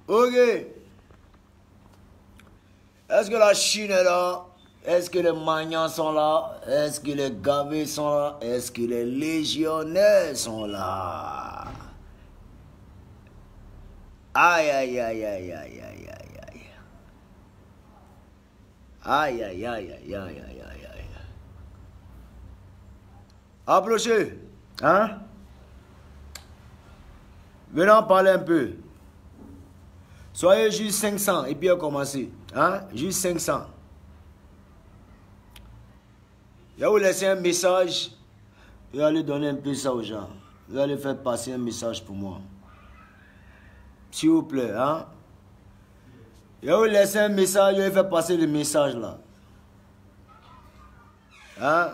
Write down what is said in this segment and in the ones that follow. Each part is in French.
Ok. Est-ce que la Chine est là? Est-ce que les Magnans sont là? Est-ce que les Gavés sont là? Est-ce que les Légionnaires sont là? Aïe, aïe, aïe, aïe, aïe, aïe, aïe, aïe. Aïe, aïe, aïe, aïe, aïe, aïe, aïe, aïe. Approchez. Hein? Venez en parler un peu. Soyez juste 500 et puis on commence. Hein? Juste 500. Je vais vous laisser un message. Je vais aller donner un peu ça aux gens. Je vais aller faire passer un message pour moi. S'il vous plaît, hein? Je vais vous laisser un message. Je vais faire passer le message là. Hein?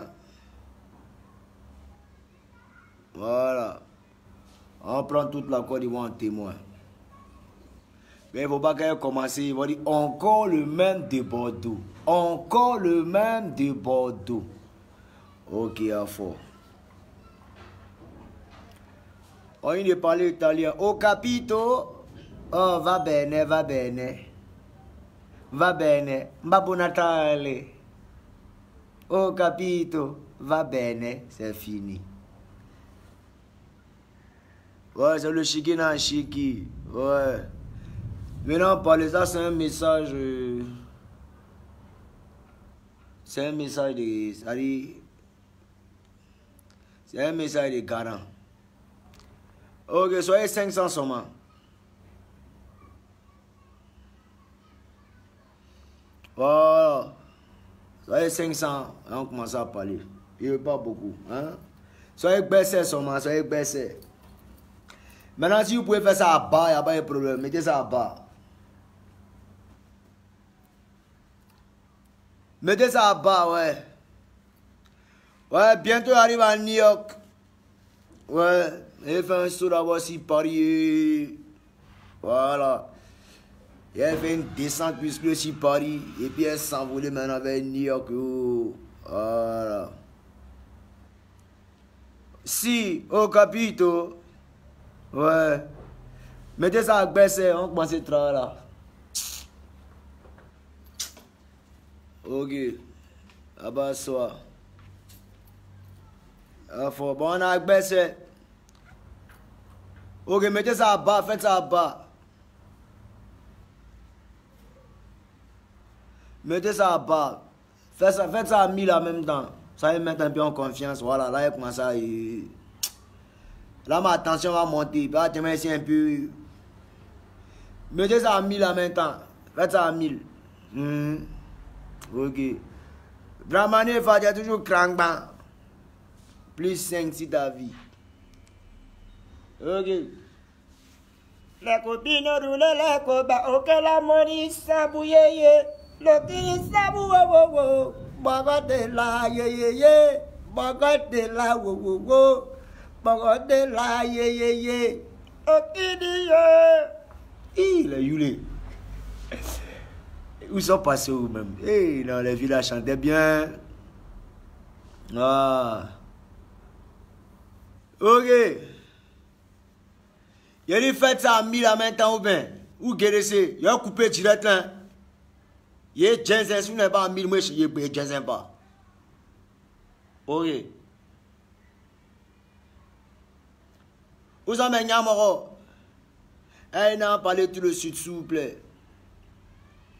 Voilà. On prend toute la Côte d'Ivoire en témoin. Mais il ne faut pas qu'elle commence. Il va dire encore le même de Bordeaux. Encore le même de Bordeaux. Ok, à fort. On vient de parler italien. Au capito. Oh, va bene, va bene. Va bene. Babbo Natale. Au capito. Va bene. C'est fini. Ouais, c'est le chiki dans chiki. Ouais. Maintenant, parler ça, c'est un message. C'est un message de. C'est un message de garant. Ok, soyez 500 seulement. Voilà. Soyez 500. On commence à parler. Il n'y a pas beaucoup. Hein? Soyez baissés seulement. Soyez baissés. Maintenant, si vous pouvez faire ça à bas, il n'y a pas de problème. Mettez ça à bas. Mettez ça à bas, ouais. Ouais, bientôt arrive à New York. Ouais, il fait un saut d'abord si Paris. Voilà. Il a fait une descente puisque si Paris. Et puis elle s'envolait maintenant vers New York. Voilà. Si, au capito. Ouais. Mettez ça à baisser, on commence à travailler là. Ok. Abat-soi. Bon, on a baissé. Ok, mettez ça à bas, faites ça à bas. Mettez ça à bas. Faites ça à 1000 en même temps. Ça va mettre un peu en confiance. Voilà, là, il commence à... Là, ma tension va monter. Là, tu ici un peu... Mettez ça à 1000 en même temps. Faites ça à 1000. Ok. Dramane Fadia toujours crankban. Plus 5 si ta vie. Ok. La copine roule la coba. Ok, la moni sabouye. Le kiri sabou wo. Bagote la ye. Bagote la wo. Bagote la ye. Okidi ye. Il a youlé. Où sont passés où même? Eh, dans les villages chantaient bien. Ah. Ok. Il a dit faites ça à 1000 en même temps ou bien. Ou guérissez. Il a coupé direct là. Il est Jensen. Si vous n'avez pas à 1000, moi je suis Jensen pas. Ok. Vous en mettez un moro. Eh, non, parlez tout le sud, s'il vous plaît.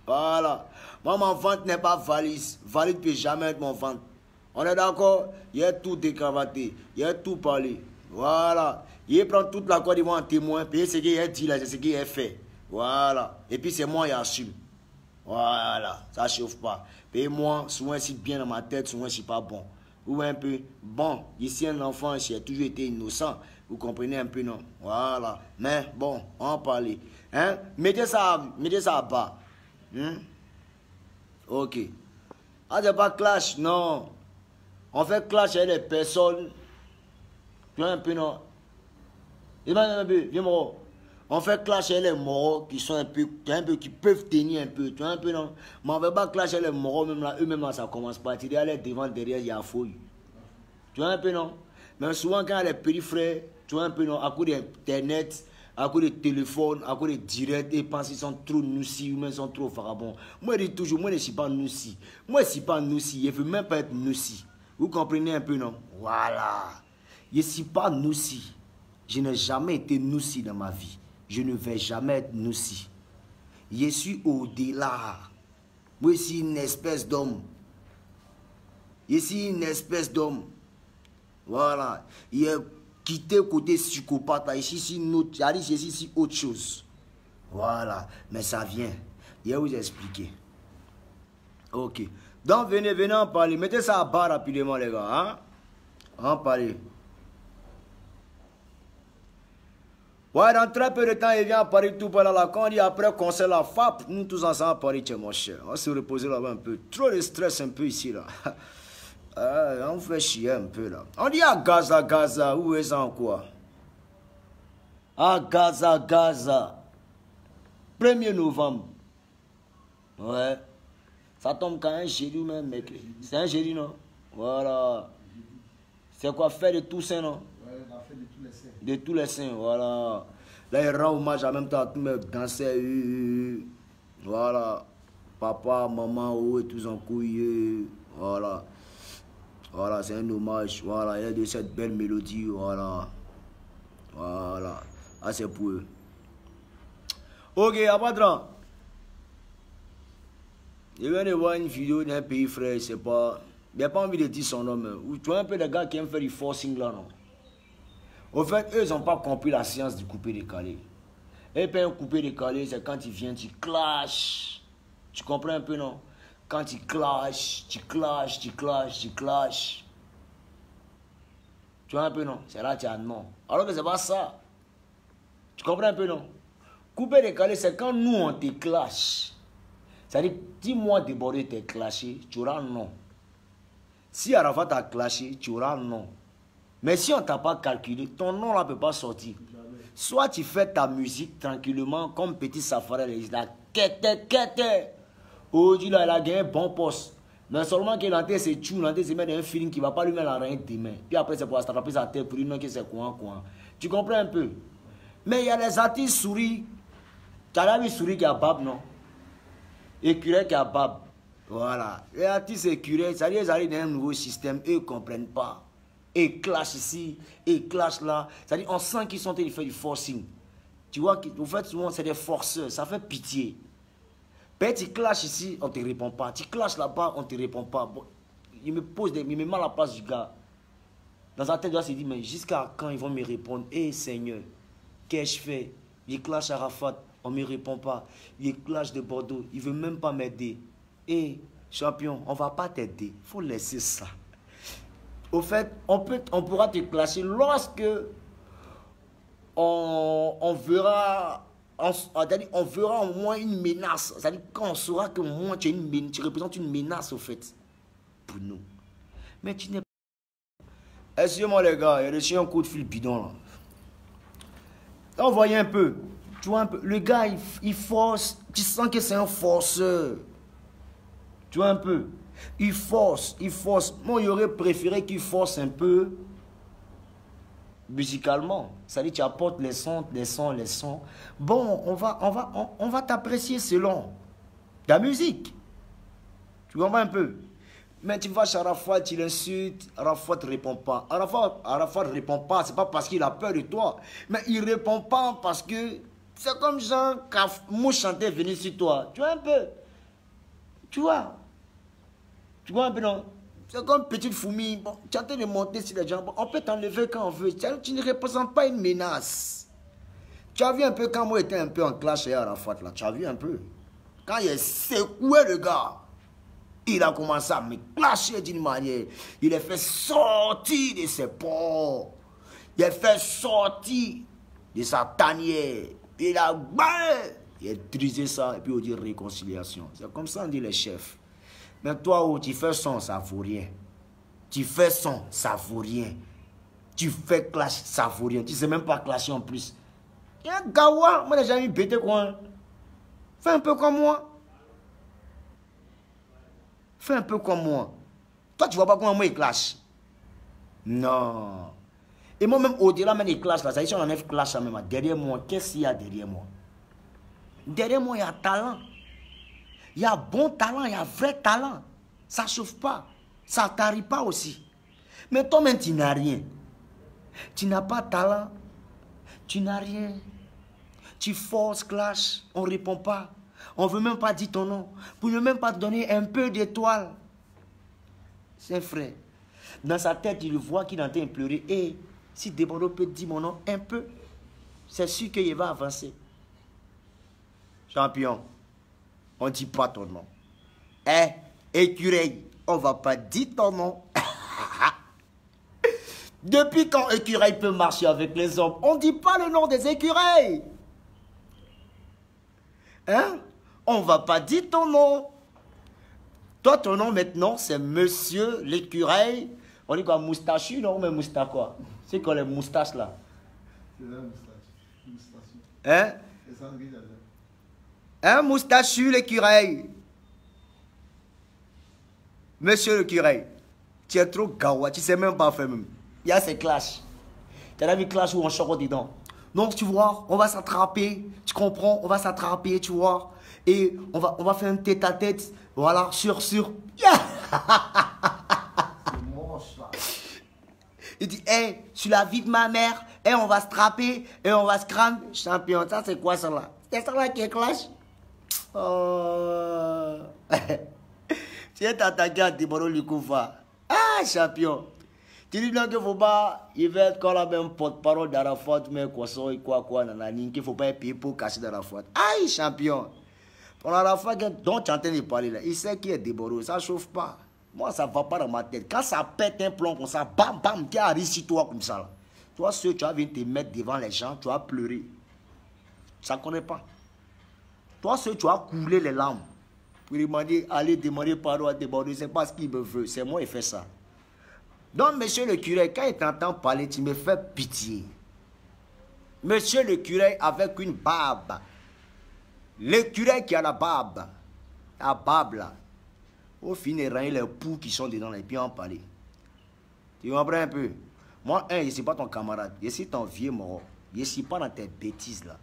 Voilà. Moi, mon ventre n'est pas valise. Valide ne peut jamais être mon ventre. On est d'accord? Il y a tout décravaté. Il y a tout parlé. Voilà. Il prend toute la Côte d'Ivoire en témoin. Puis ce qu'il a dit là, c'est ce qu'il a fait. Voilà. Et puis c'est moi qui assume. Voilà. Ça ne chauffe pas. Puis moi, souvent, je suis bien dans ma tête, souvent, je ne suis pas bon. Ou un peu. Bon, ici, un enfant, j'ai toujours été innocent. Vous comprenez un peu, non? Voilà. Mais bon, on va parler. Hein? Mettez ça à bas. Ok. Ah, c'est pas clash, non. On fait clash avec les personnes. Tu vois un peu, non? Viens, moro. On fait clash avec les morts qui sont un peu, qui peuvent tenir un peu. Tu vois un peu, non? Mais on ne fait pas clash avec les morts, même là, eux-mêmes, là, ça commence pas. Tu dis, allez, devant, derrière, il y a fouille. Tu vois un peu, non? Mais souvent, quand il y a les petits frères, tu vois un peu, non? À cause d'Internet, à cause de téléphone, à cause de direct, ils pensent qu'ils sont trop noussis, ou même ils sont trop farabons. Moi, je dis toujours, moi, je ne suis pas noussi. Moi, je ne suis pas noussi. Je ne veux même pas être noussi. Vous comprenez un peu, non? Voilà. Je ne suis pas noussi. Je n'ai jamais été noussi dans ma vie. Je ne vais jamais être noussi. Je suis au-delà. Moi, je suis une espèce d'homme. Je suis une espèce d'homme. Voilà. Il a quitté le côté psychopathe. Ici, c'est autre chose. Voilà. Mais ça vient. Je vais vous expliquer. Ok. Donc, venez en parler. Mettez ça à bas rapidement, les gars. Hein? En parler. Ouais, dans très peu de temps, il vient à Paris tout par là. Quand on dit après concert la FAP, nous tous ensemble à Paris, tiens mon cher. On va se reposer là-bas un peu. Trop de stress un peu ici là. On fait chier un peu là. On dit à Gaza, où est ça en quoi? À Gaza. 1er novembre. Ouais. Ça tombe quand un jeudi ou même mec. C'est un jeudi, non? Voilà. C'est quoi, faire de Toussaint, non? La fête de tous les saints. De tous les saints, voilà. Là, il rend hommage en même temps à tous mes danseurs. Voilà. Papa, maman, et tous en couille. Voilà. Voilà, c'est un hommage. Voilà, il y a de cette belle mélodie. Voilà. Voilà. Ah, c'est pour eux. Ok, Apadran. Je viens de voir une vidéo d'un pays frère, c'est pas. Il n'y a pas envie de dire son nom. Tu vois un peu des gars qui aiment faire du forcing là, non? Au fait, eux, ils n'ont pas compris la science du coupé-décalé. Et puis un coupé-décalé, c'est quand tu viens, tu clashes. Tu comprends un peu, non? Quand tu clashes. Tu vois un peu, non? C'est là que tu as non. Alors que c'est pas ça. Tu comprends un peu, non? Coupé-décalé, c'est quand nous, on te clash. C'est-à-dire, dis-moi débordé, t'es clashé, tu auras non. Si Arafat t'a clashé, tu auras non. Mais si on ne t'a pas calculé, ton nom là ne peut pas sortir. Soit tu fais ta musique tranquillement, comme Petit Safari, il a quête. Aujourd'hui, là, il a gagné un bon poste. Mais seulement qu'il a été c'est tchou, il a été mettre un feeling qui ne va pas lui mettre la reine demain. Puis après, c'est pour attraper sa tête pour lui dire que c'est quoi. Tu comprends un peu? Mais il y a les artistes souris. Tu as vu souris qui a bab, non? Écureuil qui a bab. Voilà. Les artistes écureuils, ça veut dire qu'ils arrivent dans un nouveau système, eux ne comprennent pas. Et clash ici, et clash là. C'est-à-dire, on sent qu'ils sont en train de faire du forcing. Tu vois, en fait, souvent, c'est des forceurs. Ça fait pitié. Peut-être tu clashes ici, on ne te répond pas. Tu clashes là-bas, on ne te répond pas. Bon, il me met mal à la place du gars. Dans sa tête, il se dit, mais jusqu'à quand ils vont me répondre? Eh Seigneur, qu'est-ce que je fais? Il clash à Arafat, on ne me répond pas. Il clash de Bordeaux, il ne veut même pas m'aider. Eh, champion, on ne va pas t'aider. Il faut laisser ça. Au fait, on pourra te clasher lorsque on verra au moins une menace. C'est-à-dire quand on saura que moi tu représentes une menace au fait pour nous. Mais tu n'es pas. Excusez-moi les gars, il y a reçu un coup de fil bidon là. On voyait un peu. Tu vois un peu. Le gars il force. Tu sens que c'est un forceur. Tu vois un peu. Il force. Moi, j'aurais préféré qu'il force un peu musicalement. C'est-à-dire, tu apportes les sons. Bon, on va t'apprécier selon ta musique. Tu comprends un peu? Mais tu vas chez Arafat, tu l'insultes, Arafat ne répond pas. Arafat ne répond pas, c'est pas parce qu'il a peur de toi. Mais il ne répond pas parce que c'est comme genre quand moi chantais venir sur toi. Tu vois un peu? Tu vois? Tu vois un peu, non? C'est comme petite fourmi. Bon, tu es en train de monter sur les gens. Bon, on peut t'enlever quand on veut. Tu ne représentes pas une menace. Tu as vu un peu quand moi j'étais un peu en clash à Arafat là. Tu as vu un peu? Quand il a secoué le gars, il a commencé à me clasher d'une manière. Il a fait sortir de ses ports. Il a fait sortir de sa tanière. Il a Il a utilisé ça et puis on dit réconciliation. C'est comme ça on dit les chefs. Mais toi, où tu fais son, ça vaut rien. Tu fais son, ça vaut rien. Tu fais clash, ça vaut rien. Tu sais même pas clasher en plus. Il y a un gawa, moi j'ai jamais bêté quoi. Fais un peu comme moi. Fais un peu comme moi. Toi, tu vois pas comment moi il clash. Non. Et moi-même, au-delà, même il clash là. Ça dit, si on enlève clash là même, derrière moi, qu'est-ce qu'il y a derrière moi? Derrière moi, il y a talent. Il y a bon talent, il y a vrai talent. Ça ne chauffe pas. Ça ne tarit pas aussi. Mais toi-même, tu n'as rien. Tu n'as pas de talent. Tu n'as rien. Tu forces, clash, on ne répond pas. On ne veut même pas dire ton nom. Pour ne même pas te donner un peu d'étoile. C'est frère. Dans sa tête, il voit qu'il est en train de pleurer. Et si Deborah peut dire mon nom un peu, c'est sûr qu'il va avancer. Champion, on ne dit pas ton nom. Eh, écureuil, on ne va pas dire ton nom. Depuis quand écureuil peut marcher avec les hommes, on ne dit pas le nom des écureuils. Hein? On ne va pas dire ton nom. Toi, ton nom maintenant, c'est Monsieur l'écureuil. On dit quoi, moustachu, non? Mais moustache quoi? C'est quoi les moustaches là? C'est la moustache. Hein? Hein, moustachu l'écureuil. Monsieur l'écureuil, tu es trop gawa, tu sais même pas faire même. Il y a ces clashs. Tu as vu clash où on chante dedans. Non, tu vois, on va s'attraper, tu comprends, on va s'attraper, tu vois. Et on va faire un tête à tête, voilà, sur. Yeah! C'est moche là. Il dit, hey, sur la vie de ma mère, hey, on va se trapper, et on va se cramer. Champion, ça c'est quoi ça là? C'est ça là qui est clash? Oh. Tu es attaqué à Deborah Likoufa. Ah, champion. Tu dis non qu'il ne faut pas, il va être comme la même porte-parole d'Arafat, mais quoi, nanani, qu'il ne faut pas être payé pour cacher d'Arafat. Aïe, champion. Pour Arafat, dont tu es en train de parler là, il sait qui est Deborah, ça ne chauffe pas. Moi, ça ne va pas dans ma tête. Quand ça pète un plomb comme ça, bam, bam, tu arrives sur toi comme ça. Là. Toi, tu vas venir te mettre devant les gens, tu vas pleurer. Ça ne connaît pas. Toi, tu vas couler les larmes. Pour demander, aller demander pardon à Deborah, c'est pas ce qu'il me veut. C'est moi qui fais ça. Donc, monsieur le curé, quand il t'entend parler, tu me fais pitié. Monsieur le curé avec une barbe. Le curé qui a la barbe là. Au final, il y a les poux qui sont dedans et puis en parler. Tu comprends un peu? Moi, je ne suis pas ton camarade. Je suis ton vieux mort. Je ne suis pas dans tes bêtises là.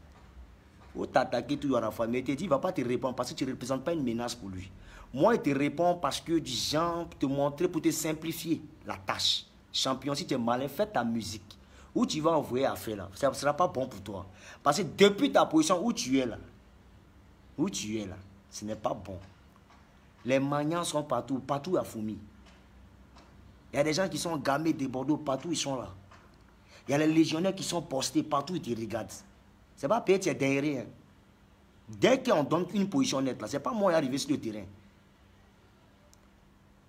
Faut t'attaquer tout à la fois. Mais il te dit, il ne va pas te répondre parce que tu ne représentes pas une menace pour lui. Moi, il te répond parce que du genre, pour te montrer, pour te simplifier la tâche. Champion, si tu es malin, fais ta musique. Où tu vas envoyer à faire là, ça ne sera pas bon pour toi. Parce que depuis ta position, où tu es là, ce n'est pas bon. Les maniants sont partout à Foumi. Il y a des gens qui sont gamés de Bordeaux, partout ils sont là. Il y a les légionnaires qui sont postés, partout ils te regardent. Ce n'est pas peut-être c'est derrière. Dès qu'on donne une position nette là, ce n'est pas moi qui arrivé sur le terrain.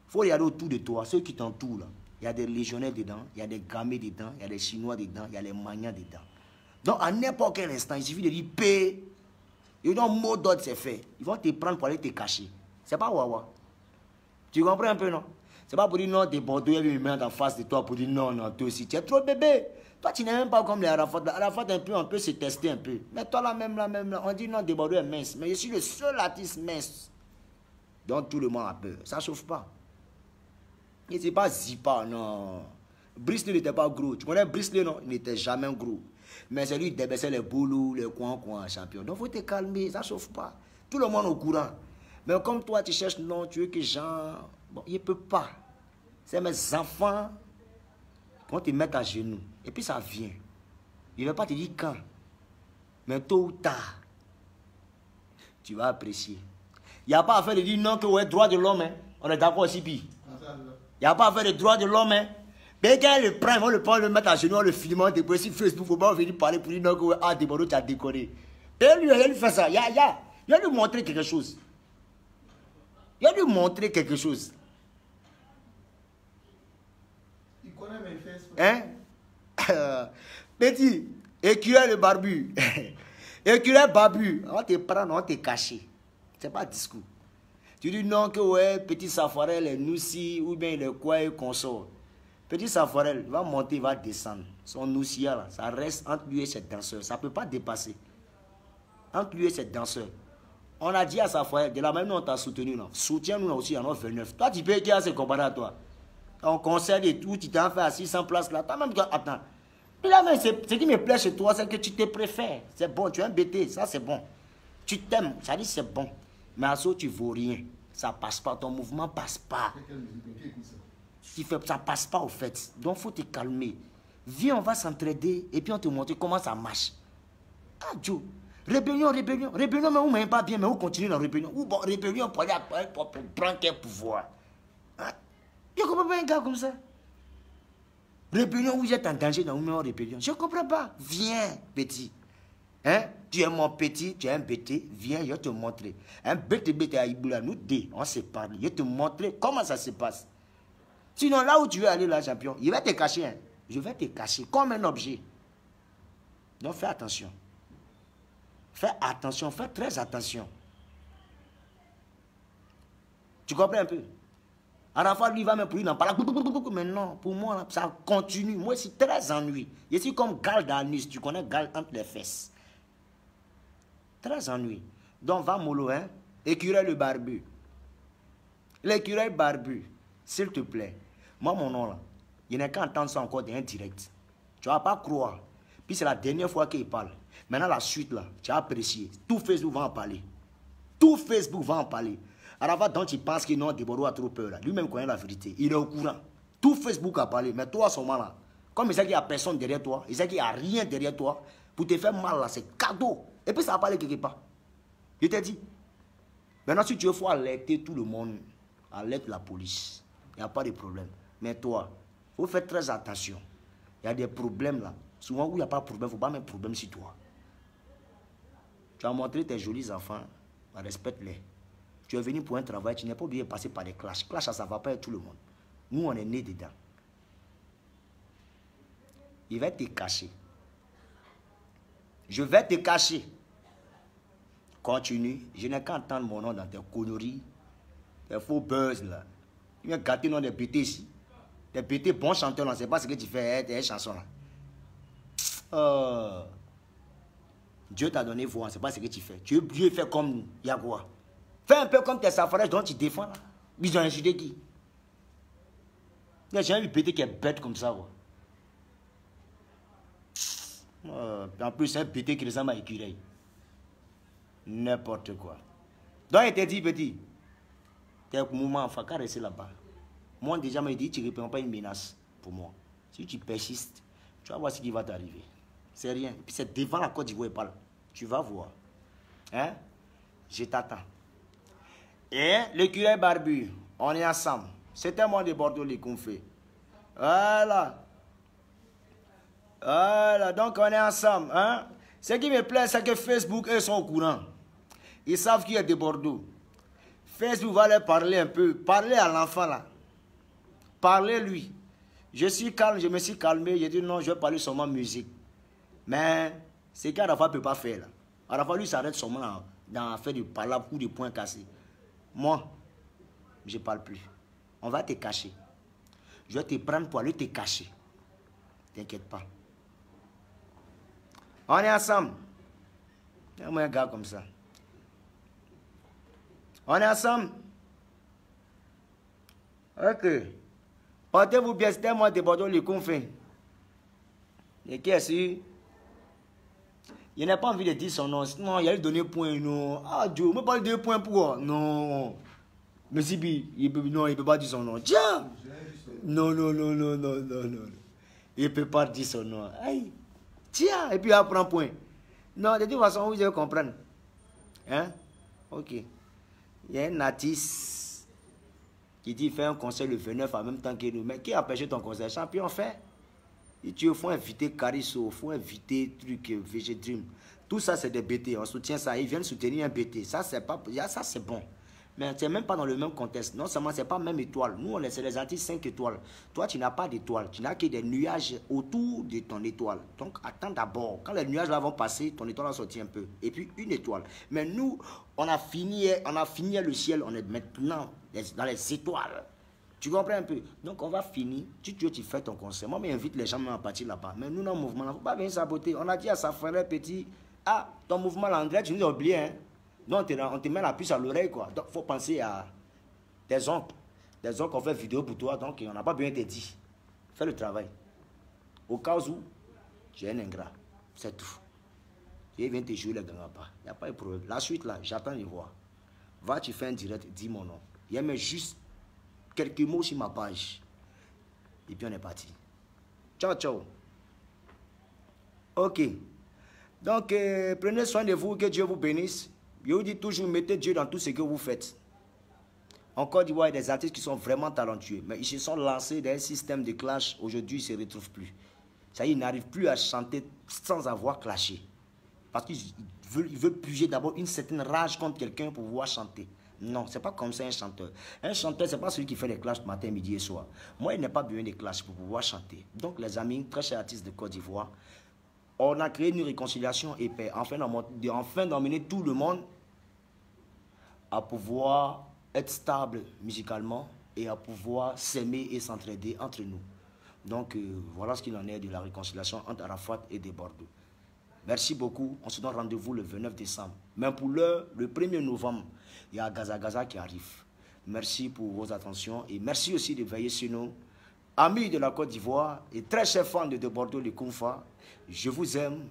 Il faut regarder autour de toi, ceux qui t'entourent là. Il y a des légionnaires dedans, il y a des gamés dedans, il y a des Chinois dedans, il y a les maniants dedans. Donc à n'importe quel instant, il suffit de dire paix. Et donc mot d'ordre c'est fait. Ils vont te prendre pour aller te cacher. C'est pas wawa. Tu comprends un peu, non? C'est pas pour dire non, t'es Bordeaux, il me met en face de toi pour dire non, toi aussi. Tu es trop bébé. Toi, tu n'es même pas comme les Arafat. Arafat, on peut se tester un peu. Mais toi, là, même là, on dit non, des Bordeaux est mince. Mais je suis le seul artiste mince. Donc tout le monde a peur. Ça ne chauffe pas. Et c'est pas Zipa, non. Brisley n'était pas gros. Tu connais Brisley, non? Il n'était jamais gros. Mais c'est lui qui débaissait les boulous, les coins, champion. Donc il faut te calmer, ça ne chauffe pas. Tout le monde est au courant. Mais comme toi, tu cherches, non, tu veux que Jean... Bon, il ne peut pas. C'est mes enfants qui vont te mettre à genoux. Et puis ça vient. Il ne va pas te dire quand. Mais tôt ou tard, tu vas apprécier. Il n'y a pas à faire de dire non que ouais, droit de l'homme. Hein. On est d'accord aussi, puis. Il n'y a pas à faire de droit de l'homme. Hein. Mais quand il le prend, on le prend, le mettre à genoux, on le filme, on dépose sur Facebook, il faut pas venir parler pour dire non que ouais, ah, Deborah, tu as décoré. Et lui, il fait ça. Il a lui montrer quelque chose. Il a lui montrer quelque chose. Il connaît mes fesses. Hein? Petit, écureuil le barbu. Écureuil barbu, on te prend, on te cache. C'est pas discours. Tu dis non que ouais, petit Safarel est noussi ou bien il est quoi et consort. Petit Safarel va monter, va descendre. Son noussia là, ça reste entre lui et ses danseurs. Ça ne peut pas dépasser. Entre lui et ses danseurs. On a dit à Safarel, de la même manière on t'a soutenu là. Soutiens-nous là aussi en 29. Toi tu peux qui a se comparer à toi. On concert et tout, tu t'en fais à 600 places là. Toi même, attends. Puis là même, ce qui me plaît chez toi, c'est que tu te préfères. C'est bon, tu es un bêté, ça c'est bon. Tu t'aimes, ça dit c'est bon. Mais à ça, tu ne vaux rien. Ça passe pas, ton mouvement passe pas. Ça passe pas au fait. Donc, il faut te calmer. Viens, on va s'entraider et puis on te montre comment ça marche. Ah, Joe. Rébellion, mais on ne m'aime pas bien, mais on continue la rébellion. Ou bon, rébellion pour prendre quel pouvoir. Hein? Je ne comprends pas un gars comme ça. Rébellion, vous êtes en danger dans une rébellion. Je ne comprends pas. Viens, petit. Hein? Tu es mon petit, tu es un bêté, viens, je vais te montrer. Un bêté à Iboula, nous deux, on se parle. Je vais te montrer comment ça se passe. Sinon, là où tu veux aller, là, champion, il va te cacher. Hein? Je vais te cacher comme un objet. Donc, fais attention. Fais attention, fais très attention. Tu comprends un peu? À la fois, lui, il va me pour lui, n'en parle. Mais non, pour moi, ça continue. Moi, c'est très ennuyeux. Je suis comme Gal d'anus. Tu connais Gal entre les fesses. Très ennuyeux. Donc, va mollo, hein. Écureuil le barbu. L'écureuil barbu, s'il te plaît. Moi, mon nom, là, il n'y a qu'à entendre ça encore d'un direct. Tu ne vas pas croire. Puis, c'est la dernière fois qu'il parle. Maintenant, la suite, là, tu as apprécié. Tout Facebook va en parler. Tout Facebook va en parler. À la fois, donc, tu penses que non, Deborah a trop peur, là. Lui-même connaît la vérité. Il est au courant. Tout Facebook a parlé. Mais toi, à ce moment-là, comme il sait qu'il n'y a personne derrière toi, il sait qu'il n'y a rien derrière toi, pour te faire mal, là, c'est cadeau. Et puis, ça va parler quelque part. Je t'ai dit. Maintenant, si tu veux, il faut alerter tout le monde. Alerte la police. Il n'y a pas de problème. Mais toi, il faut faire très attention. Il y a des problèmes, là. Souvent, où il n'y a pas de problème, il ne faut pas mettre de problème sur toi. Tu as montré tes jolis enfants. Respecte-les. Tu es venu pour un travail, tu n'es pas obligé de passer par des clashs. Clash, ça ne va pas avec tout le monde. Nous, on est nés dedans. Il va te cacher. Je vais te cacher. Continue. Je n'ai qu'à entendre mon nom dans tes conneries. Tes faux buzz, là. Tu viens gâter le nom des pétés ici. Des pétés bons chanteurs, on ne sait pas ce que tu fais, tes chansons, là. Dieu t'a donné voix, on ne sait pas ce que tu fais. Tu veux faire comme nous. Il y a quoi? Fais un peu comme tes safaraises dont tu défends, là. Ils ont insulté qui? Il n'y a jamais eu pété qui est bête comme ça, quoi. En plus, c'est un pété qui ressemble à écureuil. N'importe quoi. Donc, il t'a dit, petit, tes mouvements, il faut qu'à rester là-bas. Moi, déjà, m'a dit, tu ne réponds pas une menace pour moi. Si tu persistes, tu vas voir ce qui va t'arriver. C'est rien. Et puis, c'est devant la Côte d'Ivoire, il parle. Tu vas voir. Hein? Je t'attends. Et l'écureuil barbu, on est ensemble. C'était moi de Bordeaux qu'on fait. Voilà. Voilà, donc on est ensemble. Hein? Ce qui me plaît, c'est que Facebook, eux, sont au courant. Ils savent qui est de Bordeaux. Facebook va leur parler un peu. Parler à l'enfant là. Parlez-lui. Je suis calme, je me suis calmé. J'ai dit non, je vais parler seulement musique. Mais c'est qu'Arafa ne peut pas faire là. Arafa lui s'arrête seulement dans faire du palabre ou des points cassés. Moi, je ne parle plus. On va te cacher. Je vais te prendre pour aller te cacher. T'inquiète pas. On est ensemble. Il y a un gars comme ça. On est ensemble. Ok. Portez-vous bien, c'était moi de Bordeaux, le confin. Et qui est sûr? Il n'a pas envie de dire son nom. Sinon, il a donné point. Non. Ah, Dieu, ne me parle de point pour. Non. Mais si, il ne peut pas dire son nom. Tiens! Non. Il ne peut pas dire son nom. Aïe. Tiens, et puis il prend point. Non, de toute façon, vous allez comprendre. Hein? Ok. Il y a un artiste qui dit faire un concert le 29 en même temps que nous. Mais qui a empêché ton concert? Champion fait. Il faut inviter Carisso, il faut inviter VG Dream. Tout ça, c'est des BT. On soutient ça. Ils viennent soutenir un BT. Ça, c'est pas. Ça, c'est bon. Mais c'est même pas dans le même contexte. Non seulement c'est pas même étoile. Nous, c'est les artistes 5 étoiles. Toi, tu n'as pas d'étoile. Tu n'as que des nuages autour de ton étoile. Donc, attends d'abord. Quand les nuages là vont passer, ton étoile va sortir un peu. Et puis, une étoile. Mais nous, on a fini le ciel. On est maintenant dans les étoiles. Tu comprends un peu? Donc, on va finir. Tu fais ton concert. Moi, j'invite les gens à partir là-bas. Mais nous, dans le mouvement, il ne faut pas venir saboter. On a dit à sa frère petit, ah, ton mouvement, l'André, tu nous as oublié, hein? Non, on te met la puce à l'oreille, quoi. Donc, il faut penser à des oncles. Des oncles qui ont fait vidéo pour toi, donc on n'a pas besoin de te dire. Fais le travail. Au cas où, tu es un ingrat. C'est tout. Je viens te jouer les grands pas. Il n'y a pas de problème. La suite, là, j'attends de voir. Va, tu fais un direct, dis mon nom. Il y a juste quelques mots sur ma page. Et puis on est parti. Ciao, ciao. Ok. Donc, prenez soin de vous, que Dieu vous bénisse. Je vous dis toujours, mettez Dieu dans tout ce que vous faites. En Côte d'Ivoire, il y a des artistes qui sont vraiment talentueux, mais ils se sont lancés dans un système de clash. Aujourd'hui, ils ne se retrouvent plus. Ça y est, ils n'arrivent plus à chanter sans avoir clashé. Parce qu'ils veulent puiser d'abord une certaine rage contre quelqu'un pour pouvoir chanter. Non, ce n'est pas comme ça un chanteur. Un chanteur, ce n'est pas celui qui fait des clashs matin, midi et soir. Moi, il n'a pas besoin de clashs pour pouvoir chanter. Donc, les amis, très chers artistes de Côte d'Ivoire, on a créé une réconciliation et paix, afin d'emmener tout le monde à pouvoir être stable musicalement et à pouvoir s'aimer et s'entraider entre nous. Donc, voilà ce qu'il en est de la réconciliation entre Arafat et de Bordeaux. Merci beaucoup. On se donne rendez-vous le 29 décembre. Même pour l'heure, le 1er novembre, il y a Gaza Gaza qui arrive. Merci pour vos attentions et merci aussi de veiller sur nous. Amis de la Côte d'Ivoire et très chers fans de Bordeaux, de Koumfa, je vous aime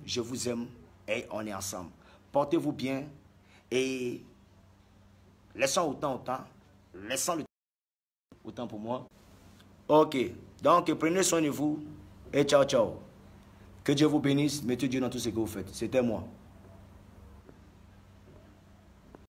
et on est ensemble. Portez-vous bien et laissons autant, laissons le autant pour moi. Ok, donc prenez soin de vous et ciao, ciao. Que Dieu vous bénisse, mettez Dieu dans tout ce que vous faites. C'était moi.